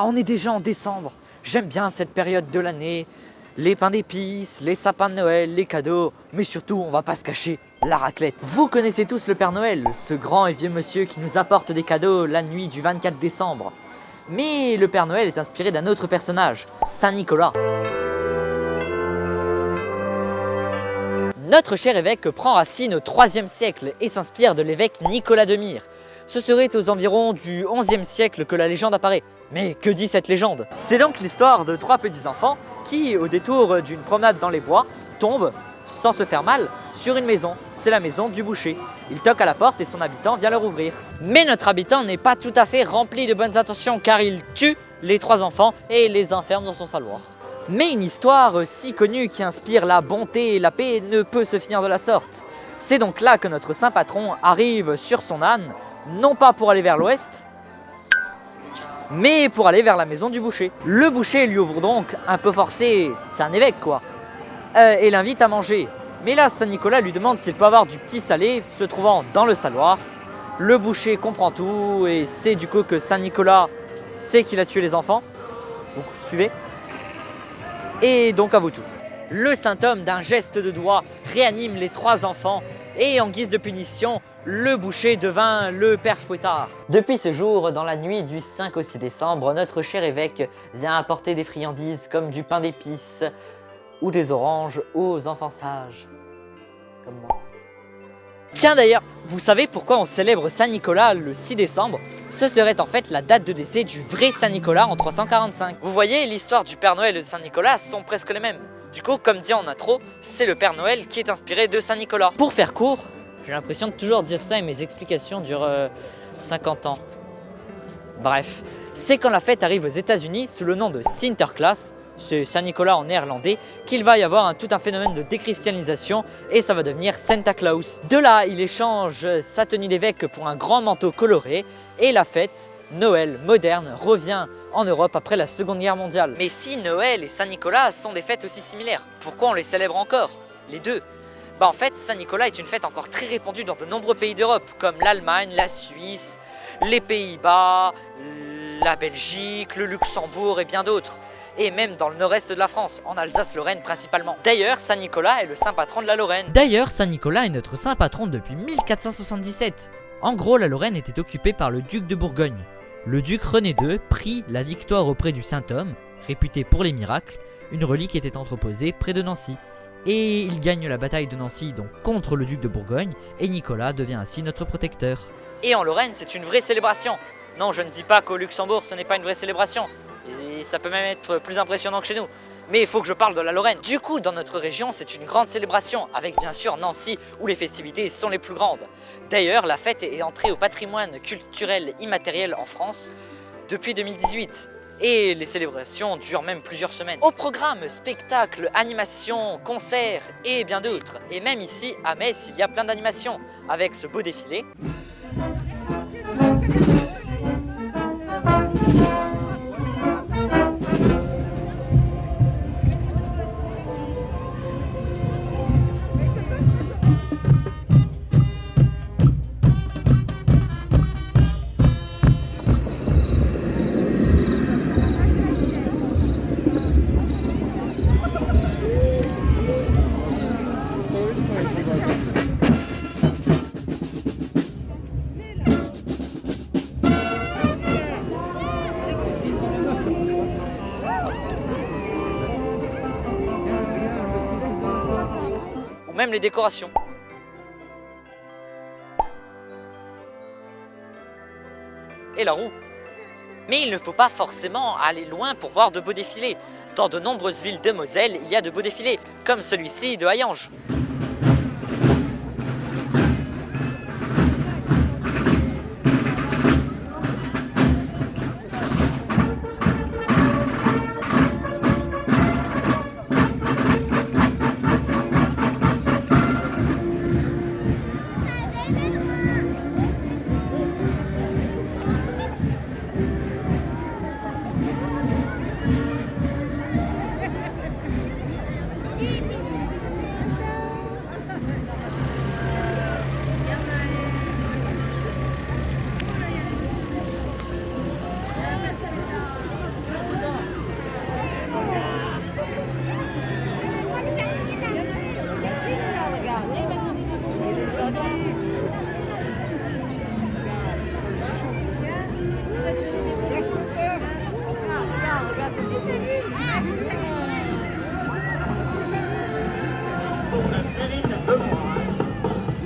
Ah, on est déjà en décembre. J'aime bien cette période de l'année. Les pains d'épices, les sapins de Noël, les cadeaux, mais surtout, on va pas se cacher, la raclette. Vous connaissez tous le Père Noël, ce grand et vieux monsieur qui nous apporte des cadeaux la nuit du 24 décembre. Mais le Père Noël est inspiré d'un autre personnage, Saint Nicolas. Notre cher évêque prend racine au IIIe siècle et s'inspire de l'évêque Nicolas de Myre. Ce serait aux environs du XIe siècle que la légende apparaît. Mais que dit cette légende? C'est donc l'histoire de 3 petits-enfants qui, au détour d'une promenade dans les bois, tombent, sans se faire mal, sur une maison. C'est la maison du boucher. Il toque à la porte et son habitant vient leur ouvrir. Mais notre habitant n'est pas tout à fait rempli de bonnes intentions car il tue les 3 enfants et les enferme dans son saloir. Mais une histoire si connue qui inspire la bonté et la paix ne peut se finir de la sorte. C'est donc là que notre saint patron arrive sur son âne, non pas pour aller vers l'ouest, mais pour aller vers la maison du boucher. Le boucher lui ouvre donc, un peu forcé, c'est un évêque quoi, et l'invite à manger. Mais là, Saint Nicolas lui demande s'il peut avoir du petit salé se trouvant dans le saloir. Le boucher comprend tout et sait du coup que Saint Nicolas sait qu'il a tué les enfants. Vous suivez? Et donc à vous tout. Le saint homme, d'un geste de doigt, réanime les 3 enfants et en guise de punition, le boucher devint le père Fouettard. Depuis ce jour, dans la nuit du 5 au 6 décembre, notre cher évêque vient apporter des friandises comme du pain d'épices ou des oranges aux enfants sages, comme moi. Tiens d'ailleurs, vous savez pourquoi on célèbre Saint Nicolas le 6 décembre? Ce serait en fait la date de décès du vrai Saint Nicolas en 345. Vous voyez, l'histoire du Père Noël et de Saint Nicolas sont presque les mêmes. Du coup, comme dit en intro, c'est le Père Noël qui est inspiré de Saint Nicolas. Pour faire court, j'ai l'impression de toujours dire ça et mes explications durent 50 ans. Bref, c'est quand la fête arrive aux États-Unis sous le nom de Sinterklaas, c'est Saint Nicolas en néerlandais, qu'il va y avoir tout un phénomène de déchristianisation et ça va devenir Santa Claus. De là, il échange sa tenue d'évêque pour un grand manteau coloré et la fête, Noël moderne, revient en Europe après la Seconde Guerre mondiale. Mais si Noël et Saint Nicolas sont des fêtes aussi similaires, pourquoi on les célèbre encore, les deux? En fait, Saint Nicolas est une fête encore très répandue dans de nombreux pays d'Europe, comme l'Allemagne, la Suisse, les Pays-Bas, la Belgique, le Luxembourg et bien d'autres. Et même dans le nord-est de la France, en Alsace-Lorraine principalement. D'ailleurs, Saint Nicolas est le saint patron de la Lorraine. D'ailleurs, Saint Nicolas est notre saint patron depuis 1477. En gros, la Lorraine était occupée par le duc de Bourgogne. Le duc René II prit la victoire auprès du saint homme, réputé pour les miracles. Une relique était entreposée près de Nancy. Et il gagne la bataille de Nancy donc contre le duc de Bourgogne et Nicolas devient ainsi notre protecteur. Et en Lorraine, c'est une vraie célébration. Non, je ne dis pas qu'au Luxembourg, ce n'est pas une vraie célébration. Et ça peut même être plus impressionnant que chez nous. Mais il faut que je parle de la Lorraine. Du coup, dans notre région, c'est une grande célébration, avec bien sûr Nancy, où les festivités sont les plus grandes. D'ailleurs, la fête est entrée au patrimoine culturel immatériel en France depuis 2018. Et les célébrations durent même plusieurs semaines. Au programme, spectacles, animations, concerts et bien d'autres. Et même ici, à Metz, il y a plein d'animations, avec ce beau défilé. Même les décorations. Et la roue. Mais il ne faut pas forcément aller loin pour voir de beaux défilés. Dans de nombreuses villes de Moselle, il y a de beaux défilés, comme celui-ci de Hayange.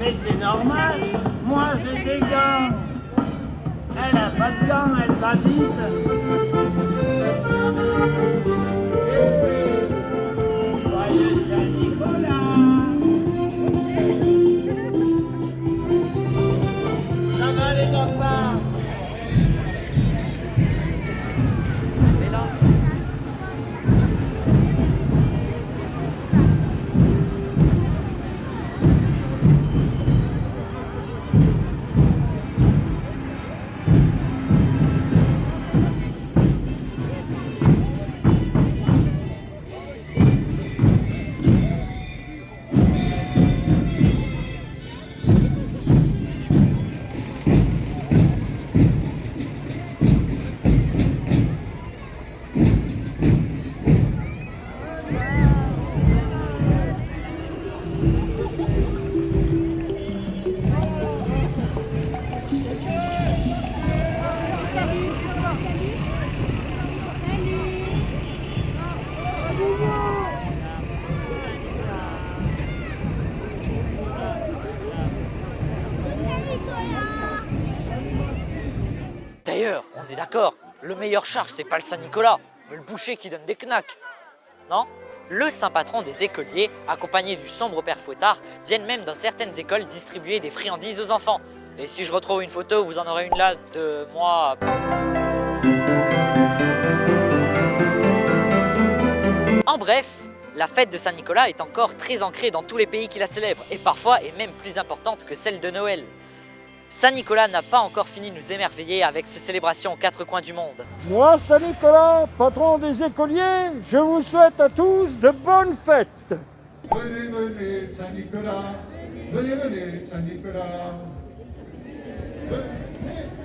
Mais c'est normal, moi j'ai des gants. Elle a pas de gants, elle va vite. Joyeux Saint-Nicolas. Ça va les copains? Et là, d'ailleurs, on est d'accord, le meilleur charge, c'est pas le Saint-Nicolas, mais le boucher qui donne des knacks. Non? Le saint patron des écoliers, accompagné du sombre père Fouettard, viennent même dans certaines écoles distribuer des friandises aux enfants. Et si je retrouve une photo, vous en aurez une là de moi. En bref, la fête de Saint-Nicolas est encore très ancrée dans tous les pays qui la célèbrent, et parfois est même plus importante que celle de Noël. Saint-Nicolas n'a pas encore fini de nous émerveiller avec ses célébrations aux quatre coins du monde. Moi, Saint-Nicolas, patron des écoliers, je vous souhaite à tous de bonnes fêtes. Venez, venez, Saint-Nicolas. Venez, venez, Saint-Nicolas. Venez.